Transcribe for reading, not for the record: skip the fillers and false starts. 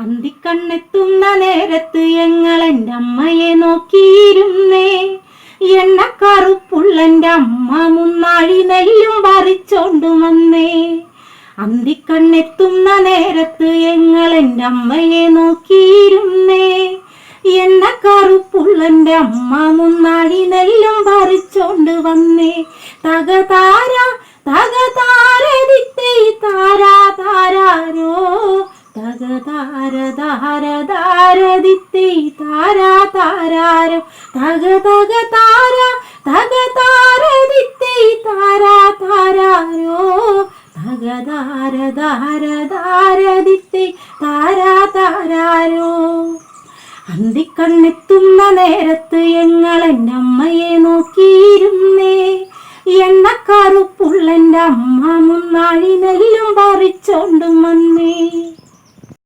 അന്തിക്കണ്ണെത്തുന്ന നേരത്ത് ഞങ്ങളെൻ്റെ അമ്മയെ നോക്കിയിരുന്നേ. എണ്ണക്കറുപ്പുള്ളെൻ്റെ അമ്മ മുന്നാഴി നെല്ലും പറിച്ചോണ്ട് വന്നേ. അന്തിക്കണ്ണെത്തുന്ന നേരത്ത് ഞങ്ങളെൻ്റെ അമ്മയെ നോക്കിയിരുന്നേ. എണ്ണക്കറുപ്പുള്ളെൻ്റെ അമ്മ മുന്നാഴി നെല്ലും പറിച്ചോണ്ട് വന്നേ. തകതാര തകതാരദിത്തേ താരാ താരാരോ തകതാര താര താരദിത്തേ താരാ താരാരോ തക താര തകതാരദിത്തേ താരാ താരാരോ തകതാര താര താരദിത്തേ താരാ താരാരോ. അന്തിക്കണ്ണെത്തുന്ന നേരത്ത് ഞങ്ങളെൻ്റെ അമ്മയെ നോക്കിയിരുന്നേ. എണ്ണക്കറുപ്പുള്ളെൻ്റെ അമ്മ മുന്നാഴി നെല്ലും പറിച്ചോണ്ട് വന്നേ.